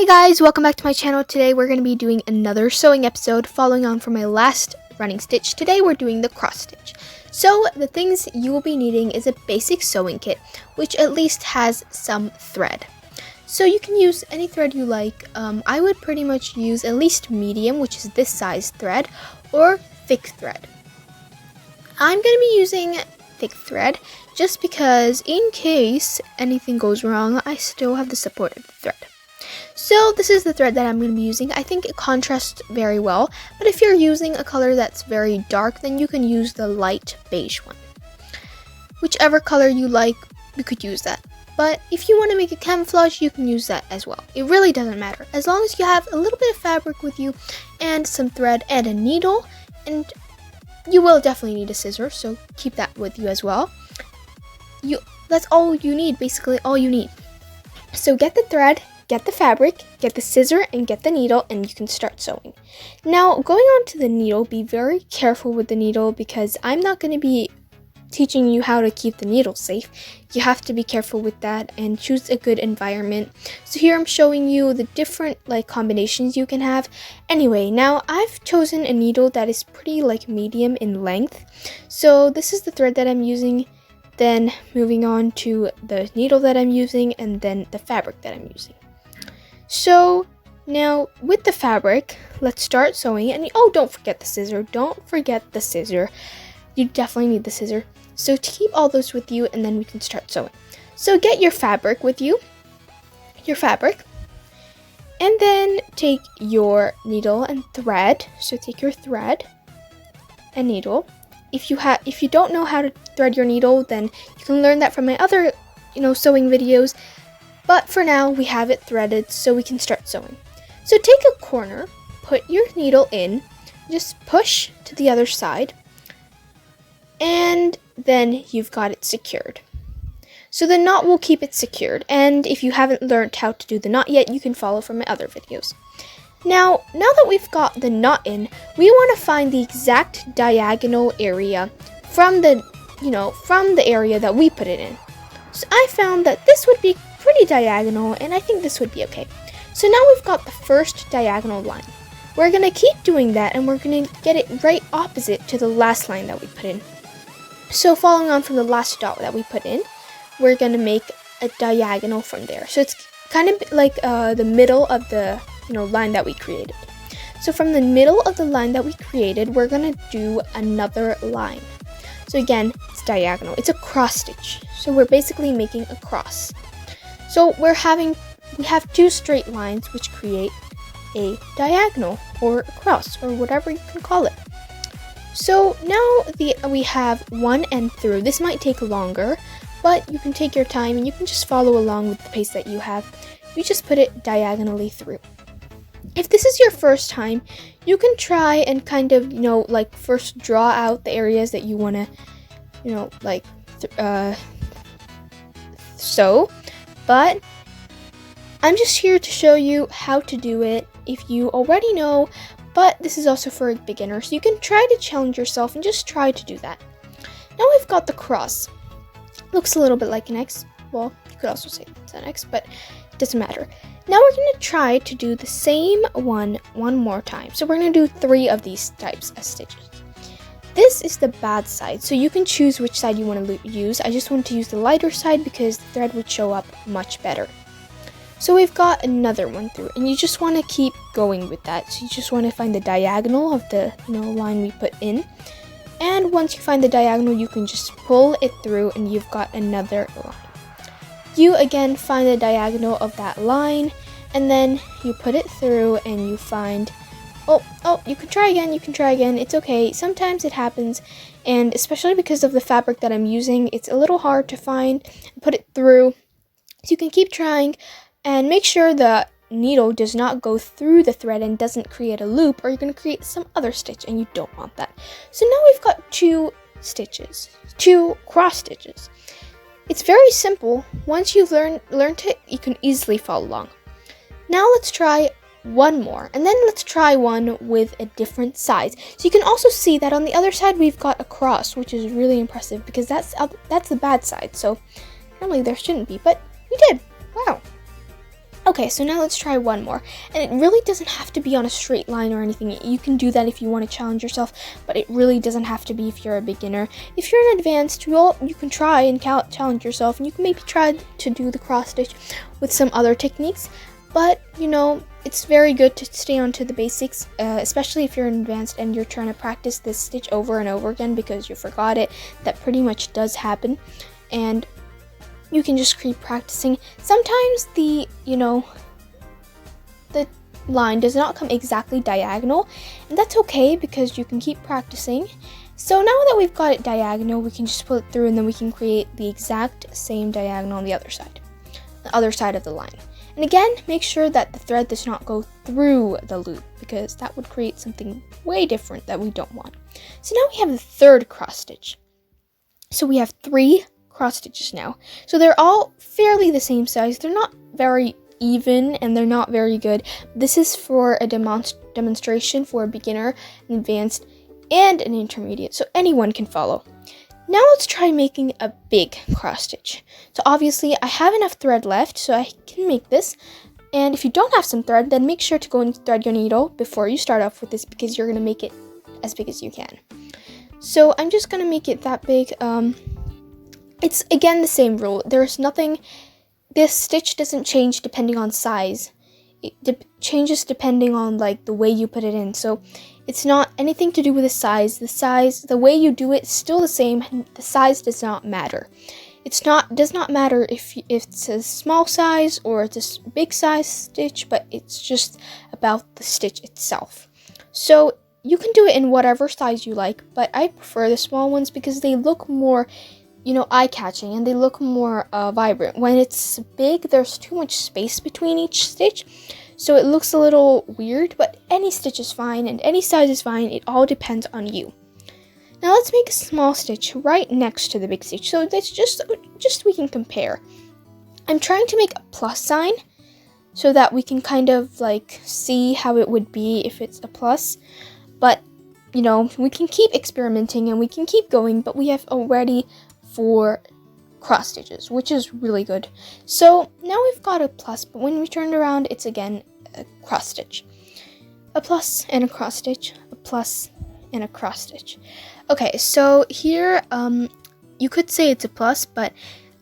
Hey guys, welcome back to my channel. Today we're going to be doing another sewing episode following on from my last running stitch. Today we're doing the cross stitch. So the things you will be needing is a basic sewing kit, which at least has some thread. So you can use any thread you like. I would pretty much use at least medium, which is this size thread, or thick thread. I'm going to be using thick thread just because in case anything goes wrong, I still have the supportive thread. So this is the thread that I'm going to be using. I think it contrasts very well, but if you're using a color that's very dark, then you can use the light beige one. Whichever color you like, you could use that. But if you want to make a camouflage, you can use that as well. It really doesn't matter. As long as you have a little bit of fabric with you and some thread and a needle, and you will definitely need a scissor, so keep that with you as well. That's all you need, basically all you need. So get the thread, get the fabric, get the scissor, and get the needle, and you can start sewing. Now, going on to the needle, be very careful with the needle because I'm not going to be teaching you how to keep the needle safe. You have to be careful with that and choose a good environment. So here I'm showing you the different combinations you can have. Anyway, now I've chosen a needle that is pretty medium in length. So this is the thread that I'm using. Then moving on to the needle that I'm using, and then the fabric that I'm using. So now with the fabric, let's start sewing. And oh, don't forget the scissor. Don't forget the scissor. You definitely need the scissor. So to keep all those with you, and then we can start sewing. So get your fabric with you. Your fabric. And then take your needle and thread. So take your thread and needle. If you don't know how to thread your needle, then you can learn that from my other, sewing videos. But for now, we have it threaded, so we can start sewing. So take a corner, put your needle in, just push to the other side, and then you've got it secured. So the knot will keep it secured, and if you haven't learned how to do the knot yet, you can follow from my other videos. Now that we've got the knot in, we want to find the exact diagonal area from the area that we put it in. So I found that this would be pretty diagonal, and I think this would be okay. So now we've got the first diagonal line. We're going to keep doing that, and we're going to get it right opposite to the last line that we put in. So following on from the last dot that we put in, we're going to make a diagonal from there. So it's kind of like the middle of the line that we created. So from the middle of the line that we created, we're going to do another line. So again, it's diagonal. It's a cross stitch. So we're basically making a cross. So we have two straight lines which create a diagonal or a cross or whatever you can call it. So now we have one end through. This might take longer, but you can take your time and you can just follow along with the pace that you have. You just put it diagonally through. If this is your first time, you can try and kind of, first draw out the areas that you want to, sew. But I'm just here to show you how to do it if you already know, but this is also for a beginner. So you can try to challenge yourself and just try to do that. Now we've got the cross. Looks a little bit like an X. Well, you could also say it's an X, but it doesn't matter. Now we're going to try to do the same one more time. So we're going to do 3 of these types of stitches. This is the bad side, so you can choose which side you want to use. I just want to use the lighter side because the thread would show up much better. So we've got another one through, and you just want to keep going with that. So you just want to find the diagonal of the line we put in. And once you find the diagonal, you can just pull it through and you've got another line. You again find the diagonal of that line, and then you put it through and you find, you can try again, it's okay. Sometimes it happens, and especially because of the fabric that I'm using, it's a little hard to find and put it through. So you can keep trying and make sure the needle does not go through the thread and doesn't create a loop, or you're going to create some other stitch and you don't want that. So now we've got 2 cross stitches. It's very simple. Once you've learned it, you can easily follow along. Now let's try one more, and then let's try one with a different size. So you can also see that on the other side we've got a cross, which is really impressive because that's the bad side. So normally there shouldn't be, but we did. Wow. Okay, so now let's try one more. And it really doesn't have to be on a straight line or anything. You can do that if you want to challenge yourself, but it really doesn't have to be if you're a beginner. If you're an advanced, you can try and challenge yourself, and you can maybe try to do the cross stitch with some other techniques. But, you know, it's very good to stay on to the basics, especially if you're an advanced and you're trying to practice this stitch over and over again because you forgot it. That pretty much does happen. And you can just keep practicing. Sometimes the line does not come exactly diagonal, and that's okay because you can keep practicing. So now that we've got it diagonal, we can just pull it through, and then we can create the exact same diagonal on the other side of the line. And again, make sure that the thread does not go through the loop because that would create something way different that we don't want. So now we have the third cross stitch. So we have 3 cross stitches now. So they're all fairly the same size. They're not very even and they're not very good. This is for a demonstration for a beginner, an advanced, and an intermediate, so anyone can follow. Now let's try making a big cross stitch. So obviously I have enough thread left, so I can make this. And if you don't have some thread, then make sure to go and thread your needle before you start off with this because you're going to make it as big as you can. So I'm just going to make it that big. It's again the same rule. There's nothing, this stitch doesn't change depending on size. It changes depending on like the way you put it in. So it's not anything to do with the size. The way you do it is still the same. The size does not matter. Does not matter if it's a small size or it's a big size stitch, but it's just about the stitch itself. So you can do it in whatever size you like, but I prefer the small ones because they look more, eye-catching and they look more vibrant. When it's big, there's too much space between each stitch, so it looks a little weird, but any stitch is fine and any size is fine. It all depends on you. Now let's make a small stitch right next to the big stitch, so that's just we can compare. I'm trying to make a plus sign so that we can kind of like see how it would be if it's a plus, but we can keep experimenting and we can keep going, but we have already 4 cross stitches, which is really good. So now we've got a plus, but when we turn it around, it's again a cross stitch. A plus and a cross stitch, a plus and a cross stitch. Okay, so here you could say it's a plus, but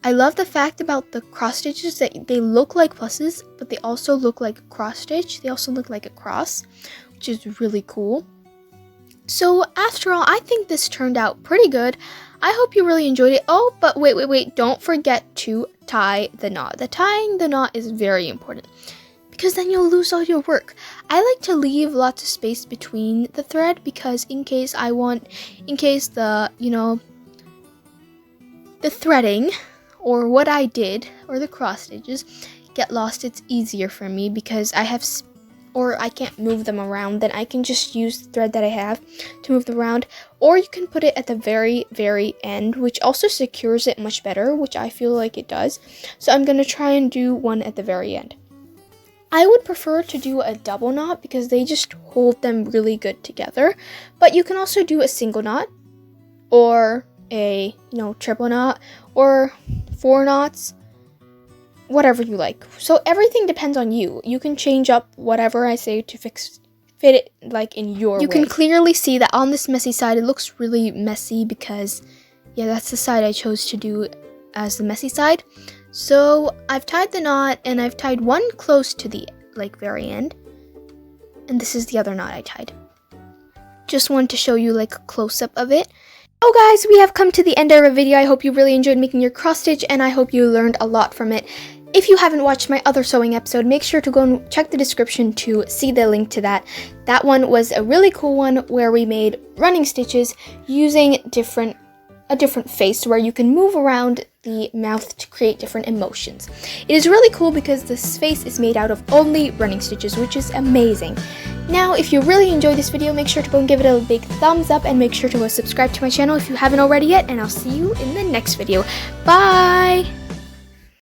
I love the fact about the cross stitches that they look like pluses, but they also look like a cross stitch. They also look like a cross, which is really cool. So after all, I think this turned out pretty good. I hope you really enjoyed it. Oh, but wait, don't forget to tie the knot. Tying the knot is very important because then you'll lose all your work. I like to leave lots of space between the thread because in case the threading or what I did or the cross stitches get lost, it's easier for me because I can't move them around, then I can just use the thread that I have to move them around. Or you can put it at the very, very end, which also secures it much better, which I feel like it does. So I'm going to try and do one at the very end. I would prefer to do a double knot because they just hold them really good together. But you can also do a single knot or a triple knot or 4 knots. Whatever you like. So everything depends on you. You can change up whatever I say to fit it like in your way. You can clearly see that on this messy side, it looks really messy because, that's the side I chose to do as the messy side. So I've tied the knot and I've tied one close to the very end. And this is the other knot I tied. Just wanted to show you a close-up of it. Oh guys, we have come to the end of our video. I hope you really enjoyed making your cross stitch and I hope you learned a lot from it. If you haven't watched my other sewing episode, make sure to go and check the description to see the link to that. That one was a really cool one where we made running stitches using a different face where you can move around the mouth to create different emotions. It is really cool because this face is made out of only running stitches, which is amazing. Now, if you really enjoyed this video, make sure to go and give it a big thumbs up and make sure to subscribe to my channel if you haven't already yet, and I'll see you in the next video. Bye!